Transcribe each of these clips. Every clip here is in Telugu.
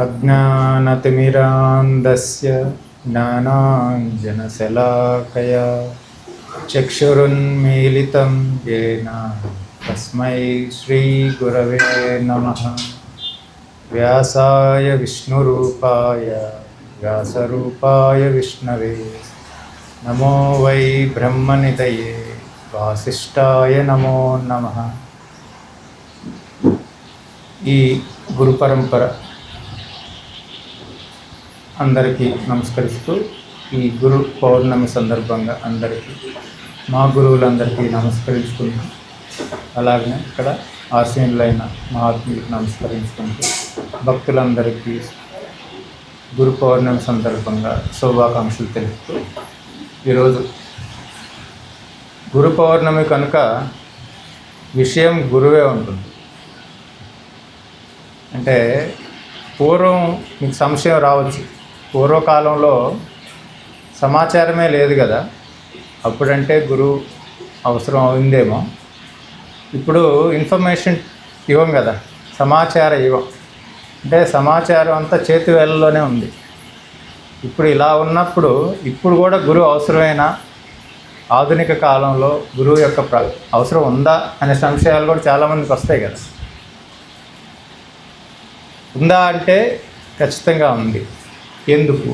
अज्ञानतिमिरान्धस्य ज्ञानाञ्जनशलाकया चक्षुरुन्मीलितं येन तस्मै श्रीगुरवे नमः। व्यासाय विष्णुरूपाय व्यासरूपाय विष्णवे नमो वै ब्रह्मनिधये वासिष्ठाय नमो नमः। ఈ గురు పరంపర అందరికీ నమస్కరిస్తూ ఈ గురు పౌర్ణమి సందర్భంగా అందరికీ మా గురువులందరికీ నమస్కరించుకుంటూ అలాగే ఇక్కడ ఆశీనులైన మహాత్ములకు నమస్కరించుకుంటూ భక్తులందరికీ గురు పౌర్ణమి సందర్భంగా శుభాకాంక్షలు తెలుపుతూ ఈరోజు గురు పౌర్ణమి కనుక విషయం గురువే ఉంటుంది. అంటే పూర్వం మీకు సంశయం రావచ్చు, పూర్వకాలంలో సమాచారమే లేదు కదా, అప్పుడంటే గురువు అవసరం అయిందేమో. ఇప్పుడు ఇన్ఫర్మేషన్ ఇవ్వం కదా, సమాచార ఇవ్వం. అంటే సమాచారం అంతా చేతి వేళ్ళలోనే ఉంది. ఇప్పుడు ఇలా ఉన్నప్పుడు ఇప్పుడు కూడా గురువు అవసరమైన ఆధునిక కాలంలో గురువు యొక్క అవసరం ఉందా అనే సంశయాలు కూడా చాలామందికి వస్తాయి కదా. ఉందా అంటే ఖచ్చితంగా ఉంది. ఎందుకు?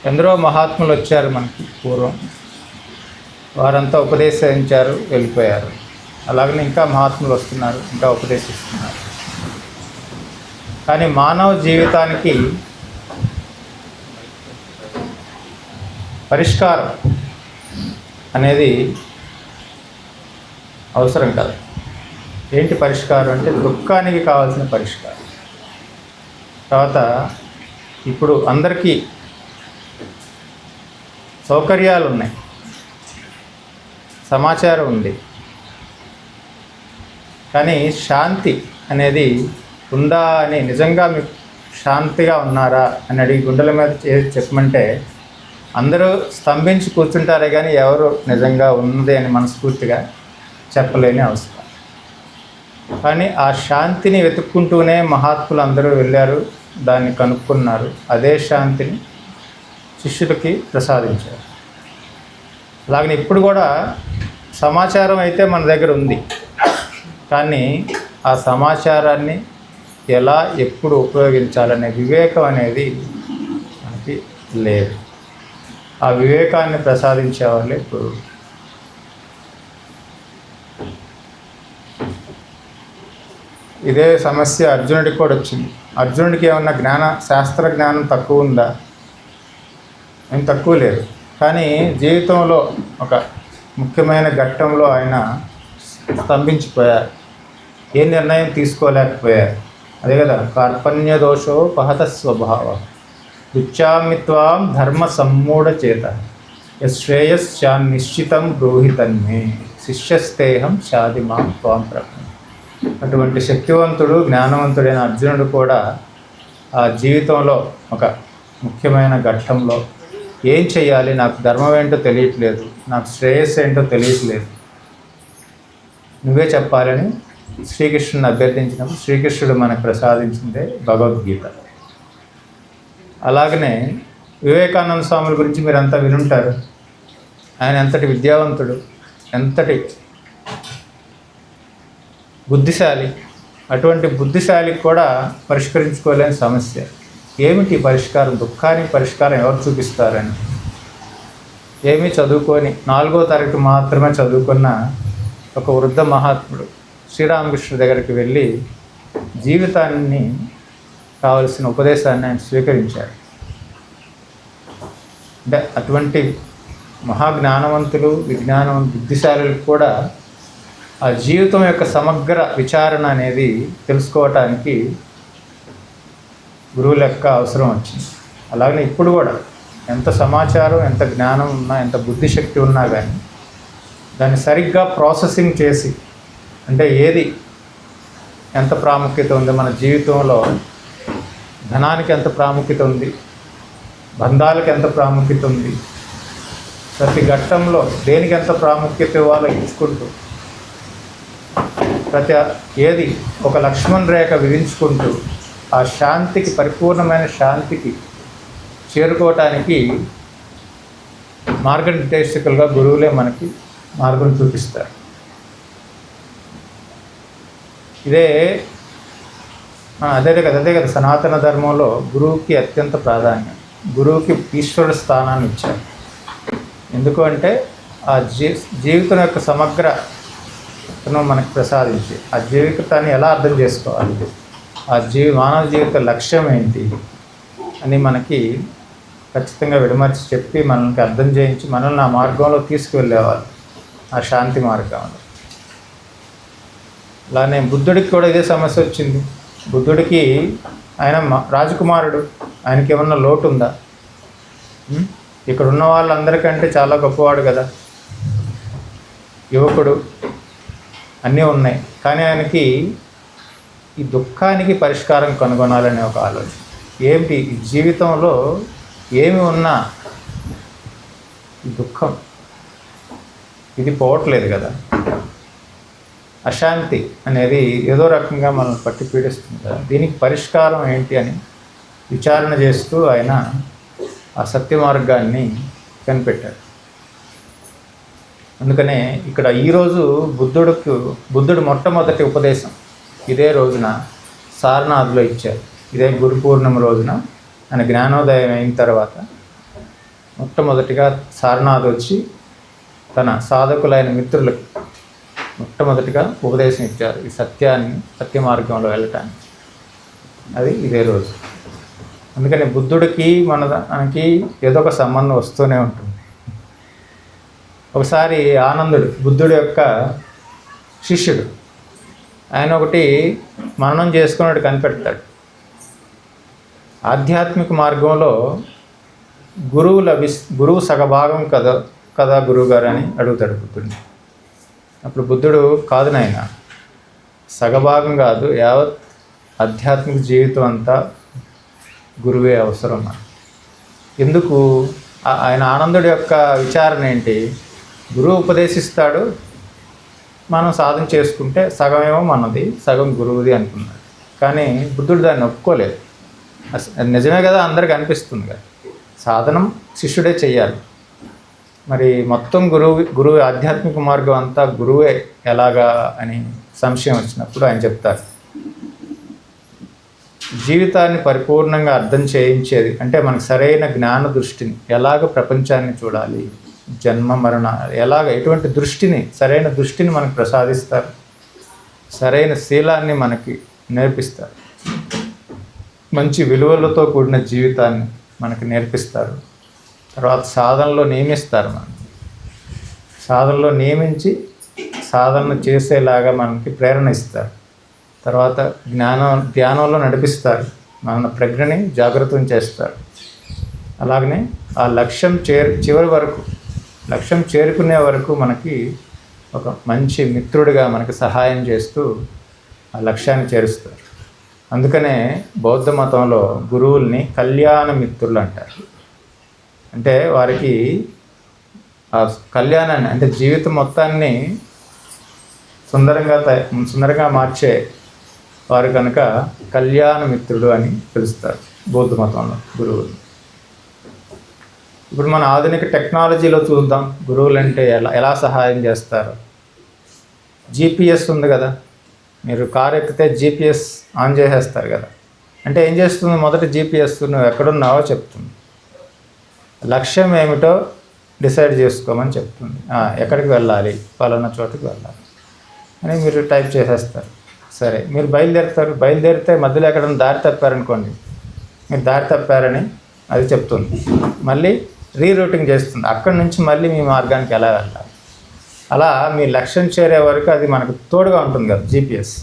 ఎందరో మహాత్ములు వచ్చారు మనకి పూర్వం, వారంతా ఉపదేశించారు, వెళ్ళిపోయారు. అలాగనే ఇంకా మహాత్ములు వస్తున్నారు, ఇంకా ఉపదేశిస్తున్నారు. కానీ మానవ జీవితానికి పరిష్కారం అనేది అవసరం కదా. ఏంటి పరిష్కారం అంటే దుఃఖానికి కావాల్సిన పరిష్కారం. తర్వాత ఇప్పుడు అందరికీ సౌకర్యాలు ఉన్నాయి, సమాచారం ఉంది, కానీ శాంతి అనేది ఉందా అని, నిజంగా మీకు శాంతిగా ఉన్నారా అని అడిగి గుండెల మీద చెప్పమంటే అందరూ స్తంభించి కూర్చుంటారే కానీ ఎవరు నిజంగా ఉన్నది అని మనస్ఫూర్తిగా చెప్పలేని అవసరం. కానీ ఆ శాంతిని వెతుక్కుంటూనే మహాత్ములు అందరూ వెళ్ళారు, దాన్ని కనుక్కున్నారు. అదే శాంతిని శిష్యులకి ప్రసాదించారు. అలాగని ఇప్పుడు కూడా సమాచారం అయితే మన దగ్గర ఉంది, కానీ ఆ సమాచారాన్ని ఎలా ఎప్పుడు ఉపయోగించాలనే వివేకం అనేది మనకి లేదు. ఆ వివేకాన్ని ప్రసాదించే వాళ్ళే గురువు. ఇదే సమస్య అర్జునుడికి కూడా వచ్చింది. అర్జునుడికి ఏమన్నా శాస్త్ర జ్ఞానం తక్కువ ఉందా? ఏం తక్కువ లేదు. కానీ జీవితంలో ఒక ముఖ్యమైన ఘట్టంలో ఆయన స్తంభించిపోయారు, ఏ నిర్ణయం తీసుకోలేకపోయారు. అదే కదా, కార్పణ్య దోషో పహత స్వభావ ఉచ్చామిత్వాం ధర్మ సమ్మూఢ చేత శ్రేయశ్చాన్నిశ్చితం బ్రూహితన్మే శిష్యస్తేహం షాదిమాం త్వాం ప్రపంచ. అటువంటి శక్తివంతుడు జ్ఞానవంతుడైన అర్జునుడు కూడా ఆ జీవితంలో ఒక ముఖ్యమైన ఘట్టంలో ఏం చేయాలి, నాకు ధర్మం ఏంటో తెలియట్లేదు, నాకు శ్రేయస్సు ఏంటో తెలియట్లేదు, నువ్వే చెప్పాలని శ్రీకృష్ణుని అభ్యర్థించినప్పుడు శ్రీకృష్ణుడు మనకు ప్రసాదించిందే భగవద్గీత. అలాగనే వివేకానంద స్వాముల గురించి మీరంతా వినుంటారు. ఆయన ఎంతటి విద్యావంతుడు, ఎంతటి బుద్ధిశాలి. అటువంటి బుద్ధిశాలికి కూడా పరిష్కరించుకోలేని సమస్య. ఏమిటి పరిష్కారం? దుఃఖానికి పరిష్కారం ఎవరు చూపిస్తారని ఏమీ చదువుకొని 4వ తరగతి మాత్రమే చదువుకున్న ఒక వృద్ధ మహాత్ముడు శ్రీరామకృష్ణ దగ్గరికి వెళ్ళి జీవితాన్ని కావలసిన ఉపదేశాన్ని ఆయన స్వీకరించారు. అంటే అటువంటి మహాజ్ఞానవంతులు, బుద్ధిశాలులకు కూడా ఆ జీవితం యొక్క సమగ్ర విచారణ అనేది తెలుసుకోవటానికి గురువుల యొక్క అవసరం వచ్చింది. అలాగే ఇప్పుడు కూడా ఎంత సమాచారం, ఎంత జ్ఞానం ఉన్నా, ఎంత బుద్ధిశక్తి ఉన్నా కానీ దాన్ని సరిగ్గా ప్రాసెసింగ్ చేసి, అంటే ఏది ఎంత ప్రాముఖ్యత ఉంది మన జీవితంలో, ధనానికి ఎంత ప్రాముఖ్యత ఉంది, బంధాలకు ఎంత ప్రాముఖ్యత ఉంది, ప్రతి ఘట్టంలో దేనికి ఎంత ప్రాముఖ్యత ఇవ్వాలో ఇచ్చుకుంటూ ఏది ఒక లక్ష్మణ్ రేఖ విధించుకుంటూ ఆ శాంతికి, పరిపూర్ణమైన శాంతికి చేరుకోవటానికి మార్గనిర్దేశకులుగా గురువులే మనకి మార్గం చూపిస్తారు. అదే కదా సనాతన ధర్మంలో గురువుకి అత్యంత ప్రాధాన్యం. గురువుకి ఈశ్వరుడు స్థానాన్ని ఇచ్చారు. ఎందుకు అంటే ఆ జీవితం యొక్క సమగ్రతను మనకు ప్రసాదించి ఆ జీవితాన్ని ఎలా అర్థం చేసుకోవాలి, ఆ మానవ జీవిత లక్ష్యం ఏంటి అని మనకి ఖచ్చితంగా విడమర్చి చెప్పి మనల్ని అర్థం చేయించి మనల్ని ఆ మార్గంలో తీసుకువెళ్ళేవాళ్ళు, ఆ శాంతి మార్గంలో. అలానే బుద్ధుడికి కూడా ఇదే సమస్య వచ్చింది. బుద్ధుడికి ఆయన రాజకుమారుడు, ఆయనకి ఏమన్నా లోటు ఉందా? ఇక్కడ ఉన్న వాళ్ళందరికంటే చాలా గొప్పవాడు కదా, యువకుడు, అన్నీ ఉన్నాయి. కానీ ఆయనకి ఈ దుఃఖానికి పరిష్కారం కనుగొనాలనే ఒక ఆలోచన. ఏమిటి ఈ జీవితంలో ఏమి ఉన్నా ఈ దుఃఖం ఇది పోవట్లేదు కదా, అశాంతి అనేది ఏదో రకంగా మనల్ని పట్టి పీడిస్తుంది కదా, దీనికి పరిష్కారం ఏంటి అని విచారణ చేస్తూ ఆయన ఆ సత్య మార్గాన్ని కనిపెట్టాడు. అందుకనే ఇక్కడ ఈరోజు బుద్ధుడు మొట్టమొదటి ఉపదేశం ఇదే రోజున సారనాథ్లో ఇచ్చారు. ఇదే గురు పూర్ణిమ రోజున ఆయన జ్ఞానోదయం అయిన తర్వాత మొట్టమొదటిగా సారనాథ్ వచ్చి తన సాధకులైన మిత్రులకు మొట్టమొదటిగా ఉపదేశం ఇచ్చారు, ఈ సత్య మార్గంలో వెళ్ళటానికి. అది ఇదే రోజు. అందుకని బుద్ధుడికి మనకి ఏదో ఒక సంబంధం వస్తూనే ఉంటుంది. ఒకసారి ఆనందుడు, బుద్ధుడి యొక్క శిష్యుడు, ఆయన ఒకటి మననం చేసుకున్నట్టు కనిపెడతాడు. ఆధ్యాత్మిక మార్గంలో గురువు సగభాగం కదా గురువుగారు అని అడుగుతాడు బుద్ధుడిని. అప్పుడు బుద్ధుడు, కాదు నాయన, సగభాగం కాదు, యావత్ ఆధ్యాత్మిక జీవితం అంతా గురువే అవసరం. ఎందుకు? ఆయన ఆనందుడి యొక్క విచారణ ఏంటి? గురువు ఉపదేశిస్తాడు, మనం సాధన చేసుకుంటే సగమేమో మనది, సగం గురువుది అనుకున్నాడు. కానీ బుద్ధుడు దాన్ని ఒప్పుకోలేదు. నిజమే కదా, అందరికి అనిపిస్తుంది కదా, సాధనం శిష్యుడే చెయ్యాలి, మరి మొత్తం గురువు ఆధ్యాత్మిక మార్గం అంతా గురువే ఎలాగా అని సంశయం వచ్చినప్పుడు ఆయన చెప్తారు, జీవితాన్ని పరిపూర్ణంగా అర్థం చేయించేది అంటే మనకు సరైన జ్ఞాన దృష్టిని, ఎలాగ ప్రపంచాన్ని చూడాలి, జన్మ మరణ, ఎటువంటి దృష్టిని, సరైన దృష్టిని మనకు ప్రసాదిస్తారు, సరైన శీలాన్ని మనకి నేర్పిస్తారు, మంచి విలువలతో కూడిన జీవితాన్ని మనకి నేర్పిస్తారు. తర్వాత సాధనలో నియమిస్తారు, సాధనలో నియమించి సాధన చేసేలాగా మనకి ప్రేరణ ఇస్తారు. తర్వాత ధ్యానంలో నడిపిస్తారు, మన ప్రజ్ఞని జాగృతం చేస్తారు. అలాగనే ఆ లక్ష్యం చివరి వరకు, లక్ష్యం చేరుకునే వరకు మనకి ఒక మంచి మిత్రుడిగా మనకి సహాయం చేస్తూ ఆ లక్ష్యాన్ని చేరుస్తారు. అందుకనే బౌద్ధ మతంలో గురువుల్ని కళ్యాణ మిత్రులు అంటారు. అంటే వారికి ఆ కళ్యాణాన్ని, అంటే జీవితం మొత్తాన్ని సుందరంగా మార్చే వారు కనుక కళ్యాణ మిత్రుడు అని పిలుస్తారు బౌద్ధ మతంలో గురువులు. ఇప్పుడు మన ఆధునిక టెక్నాలజీలో చూద్దాం, గురువులు అంటే ఎలా సహాయం చేస్తారు. జీపీఎస్ ఉంది కదా, మీరు కారు ఎక్కితే జీపీఎస్ ఆన్ చేసేస్తారు కదా, అంటే ఏం చేస్తుంది? మొదట జీపీఎస్ నువ్వు ఎక్కడున్నావో చెప్తుంది, లక్ష్యం ఏమిటో డిసైడ్ చేసుకోమని చెప్తుంది, ఎక్కడికి వెళ్ళాలి, పలానా చోటుకి వెళ్ళాలి అని మీరు టైప్ చేసేస్తారు. సరే, మీరు బయలుదేరితే మధ్యలో ఎక్కడైనా దారి తప్పారనుకోండి, మీరు దారి తప్పారని అది చెప్తుంది, మళ్ళీ రీరూటింగ్ చేస్తుంది, అక్కడి నుంచి మళ్ళీ మీ మార్గానికి ఎలా వెళ్ళాలి. అలా మీ లక్ష్యం చేరే వరకు అది మనకు తోడుగా ఉంటుంది కదా జీపీఎస్.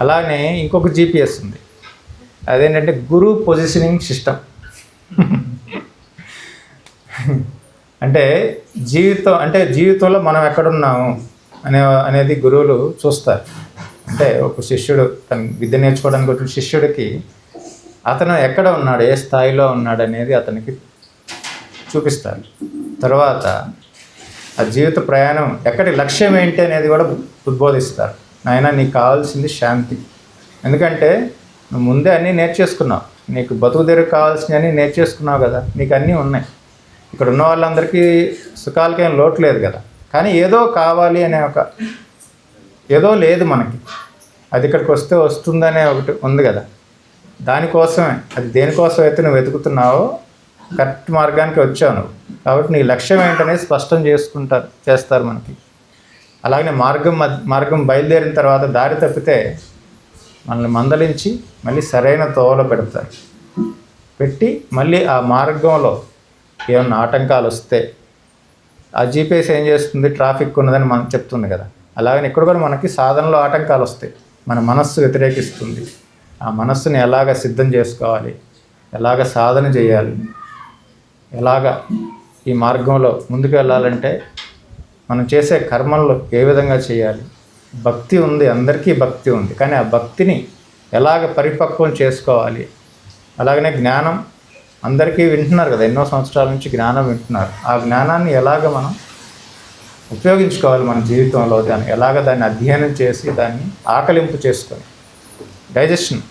అలానే ఇంకొక జీపీఎస్ ఉంది, అదేంటంటే గురు పొజిషనింగ్ సిస్టమ్. అంటే జీవితంలో మనం ఎక్కడున్నాము అనేది గురువులు చూస్తారు. అంటే ఒక శిష్యుడు తన విద్య నేర్చుకోవడానికి వచ్చిన శిష్యుడికి అతను ఎక్కడ ఉన్నాడు, ఏ స్థాయిలో ఉన్నాడు అనేది అతనికి చూపిస్తారు. తర్వాత ఆ జీవిత ప్రయాణం ఎక్కడి లక్ష్యం ఏంటి అనేది కూడా ఉద్బోధిస్తారు. నాయన నీకు కావాల్సింది శాంతి. ఎందుకంటే నువ్వు ముందే అన్నీ నేర్చేసుకున్నావు, నీకు బతుకు తెరుగు కావాల్సినవి అన్నీ నేర్చేసుకున్నావు కదా, నీకు అన్నీ ఉన్నాయి. ఇక్కడ ఉన్న వాళ్ళందరికీ సుఖాలకేం లోటు లేదు కదా, కానీ ఏదో కావాలి అనే ఏదో లేదు మనకి, అది ఇక్కడికి వస్తే వస్తుందనే ఒకటి ఉంది కదా, దానికోసమే. అది దేనికోసం అయితే నువ్వు వెతుకుతున్నావో కరెక్ట్ మార్గానికి వచ్చావు నువ్వు. కాబట్టి నీ లక్ష్యం ఏంటనేది స్పష్టం చేస్తారు మనకి. అలాగనే మార్గం బయలుదేరిన తర్వాత దారి తప్పితే మనల్ని మందలించి మళ్ళీ సరైన తోవలో పెట్టి మళ్ళీ ఆ మార్గంలో ఏమన్నా ఆటంకాలు వస్తే ఆ జీపీఎస్ ఏం చేస్తుంది, ట్రాఫిక్ ఉన్నదని మనం చెప్తుంది కదా, అలాగని ఇక్కడ కూడా మనకి సాధనలో ఆటంకాలు వస్తాయి. మన మనస్సు వ్యతిరేకిస్తుంది. ఆ మనస్సుని ఎలాగ సిద్ధం చేసుకోవాలి, ఎలాగ సాధన చేయాలి, ఎలాగ ఈ మార్గంలో ముందుకు వెళ్ళాలంటే మనం చేసే కర్మల్లో ఏ విధంగా చేయాలి. భక్తి ఉంది, అందరికీ భక్తి ఉంది, కానీ ఆ భక్తిని ఎలాగ పరిపక్వం చేసుకోవాలి. అలాగనే జ్ఞానం అందరికీ వింటున్నారు కదా, ఎన్నో సంవత్సరాల నుంచి జ్ఞానం వింటున్నారు. ఆ జ్ఞానాన్ని ఎలాగ మనం ఉపయోగించుకోవాలి మన జీవితంలో, దాన్ని అధ్యయనం చేసి దాన్ని ఆకలింపు చేసుకొని డైజెషన్.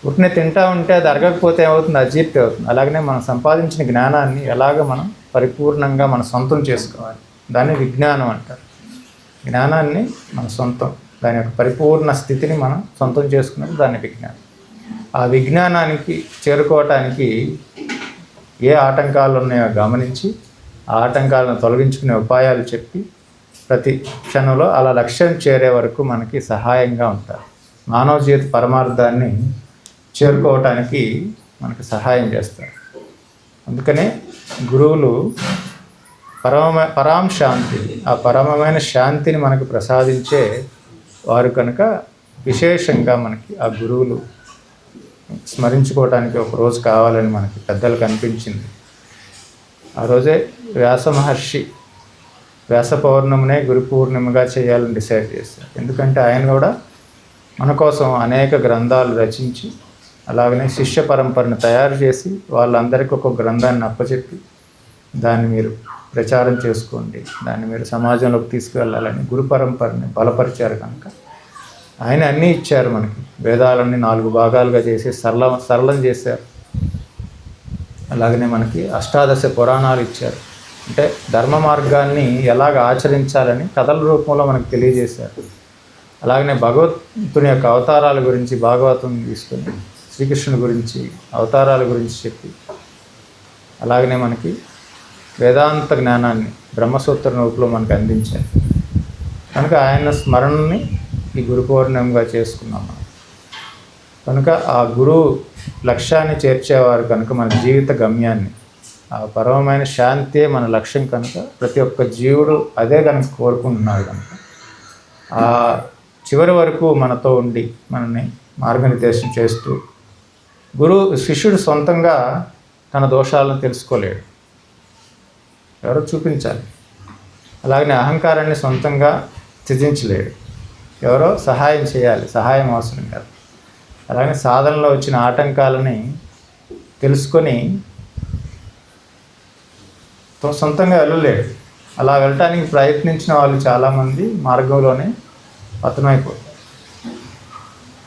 ఉట్టినే తింటా ఉంటే అది అరగకపోతే ఏమవుతుంది, అజీర్తి అవుతుంది. అలాగనే మనం సంపాదించిన జ్ఞానాన్ని ఎలాగ మనం పరిపూర్ణంగా మన సొంతం చేసుకోవాలి, దాన్ని విజ్ఞానం అంటారు. జ్ఞానాన్ని మన సొంతం, దాని యొక్క పరిపూర్ణ స్థితిని మనం సొంతం చేసుకున్నది దాన్ని విజ్ఞానం. ఆ విజ్ఞానానికి చేరుకోవటానికి ఏ ఆటంకాలు ఉన్నాయో గమనించి ఆ ఆటంకాలను తొలగించుకునే ఉపాయాలు చెప్పి ప్రతి క్షణంలో అలా లక్ష్యం చేరే వరకు మనకి సహాయంగా ఉంటారు. మానవ జీవిత పరమార్థాన్ని చేరుకోవటానికి మనకు సహాయం చేస్తారు. అందుకనే గురువులు పరాం శాంతి, ఆ పరమమైన శాంతిని మనకు ప్రసాదించే వారు కనుక విశేషంగా మనకి ఆ గురువులు స్మరించుకోవడానికి ఒక రోజు కావాలని మనకి పెద్దలకు అనిపించింది. ఆ రోజే వ్యాస మహర్షి వ్యాస పౌర్ణమినే గురు పూర్ణిమగా చేయాలని డిసైడ్ చేశారు. ఎందుకంటే ఆయన కూడా మన కోసం అనేక గ్రంథాలు రచించి అలాగనే శిష్య పరంపరను తయారు చేసి వాళ్ళందరికీ ఒక గ్రంథాన్ని అప్పచెప్పి దాన్ని మీరు ప్రచారం చేసుకోండి, దాన్ని మీరు సమాజంలోకి తీసుకువెళ్ళాలని గురు పరంపరని బలపరిచారు. కనుక ఆయన అన్నీ ఇచ్చారు మనకి. వేదాలన్నీ 4 భాగాలుగా చేసి సరళం చేశారు. అలాగనే మనకి అష్టాదశ పురాణాలు ఇచ్చారు. అంటే ధర్మ మార్గాన్ని ఎలాగ ఆచరించాలని కథల రూపంలో మనకు తెలియజేశారు. అలాగనే భగవంతుని యొక్క అవతారాల గురించి భాగవతం తీసుకొని శ్రీకృష్ణుని గురించి అవతారాల గురించి చెప్పి అలాగనే మనకి వేదాంత జ్ఞానాన్ని బ్రహ్మసూత్ర రూపంలో మనకు అందించారు. కనుక ఆయన స్మరణని ఈ గురు పౌర్ణమిగా చేసుకున్నాం మనం. కనుక ఆ గురువు లక్ష్యాన్ని చేర్చేవారు కనుక మన జీవిత గమ్యాన్ని, ఆ పరమమైన శాంతే మన లక్ష్యం కనుక ప్రతి ఒక్క జీవుడు అదే కనుక కోరుకుంటున్నాడు. కనుక ఆ చివరి వరకు మనతో ఉండి మనల్ని మార్గనిర్దేశం చేస్తూ శిష్యుడు సొంతంగా తన దోషాలను తెలుసుకోలేడు, ఎవరో చూపించాలి. అలాగనే అహంకారాన్ని సొంతంగా త్యజించలేడు, ఎవరో సహాయం చేయాలి, సహాయం అవసరం కాదు. అలాగే సాధనలో వచ్చిన ఆటంకాలని తెలుసుకొని సొంతంగా వెళ్ళలేడు. అలా వెళ్ళటానికి ప్రయత్నించిన వాళ్ళు చాలామంది మార్గంలోనే పతనమైపోతారు.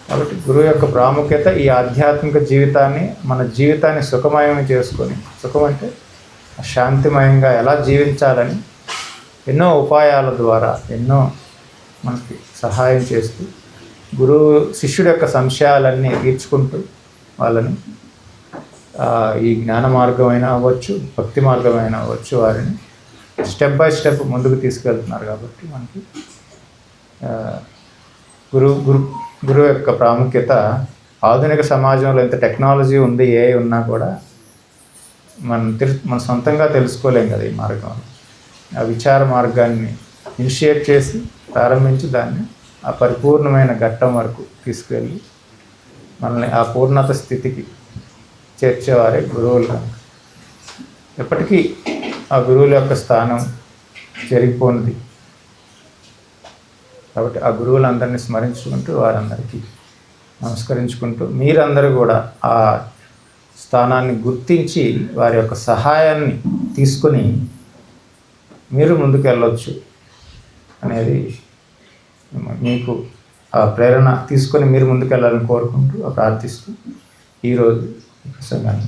కాబట్టి గురువు యొక్క ప్రాముఖ్యత ఈ ఆధ్యాత్మిక జీవితాన్ని, మన జీవితాన్ని సుఖమయం చేసుకొని, సుఖం అంటే శాంతిమయంగా ఎలా జీవించాలని ఎన్నో ఉపాయాల ద్వారా ఎన్నో మనకి సహాయం చేస్తూ గురువు శిష్యుడి యొక్క సంశయాలన్నీ తీర్చుకుంటూ వాళ్ళని ఈ జ్ఞాన మార్గం అయినా అవ్వచ్చు, భక్తి మార్గం అయినా అవ్వచ్చు, వారిని స్టెప్ బై స్టెప్ ముందుకు తీసుకెళ్తున్నారు. కాబట్టి మనకి గురువు యొక్క ప్రాముఖ్యత ఆధునిక సమాజంలో ఎంత టెక్నాలజీ ఉంది, ఏ ఉన్నా కూడా మన సొంతంగా తెలుసుకోలేం కదా ఈ మార్గంలో. ఆ విచార మార్గాన్ని ఇనిషియేట్ చేసి ప్రారంభించి దాన్ని ఆ పరిపూర్ణమైన ఘట్టం వరకు తీసుకెళ్ళి మనల్ని ఆ పూర్ణత స్థితికి చేర్చేవారే గురువులు. ఎప్పటికీ ఆ గురువుల యొక్క స్థానం జరిగిపోయింది. కాబట్టి ఆ గురువులందరినీ స్మరించుకుంటూ వారందరికీ నమస్కరించుకుంటూ మీరందరూ కూడా ఆ స్థానాన్ని గుర్తించి వారి యొక్క సహాయాన్ని తీసుకొని మీరు ముందుకు వెళ్ళొచ్చు అనేది మీకు ఆ ప్రేరణ తీసుకొని మీరు ముందుకు వెళ్ళాలని కోరుకుంటూ ప్రార్థిస్తూ ఈరోజు ప్రసంగాన్ని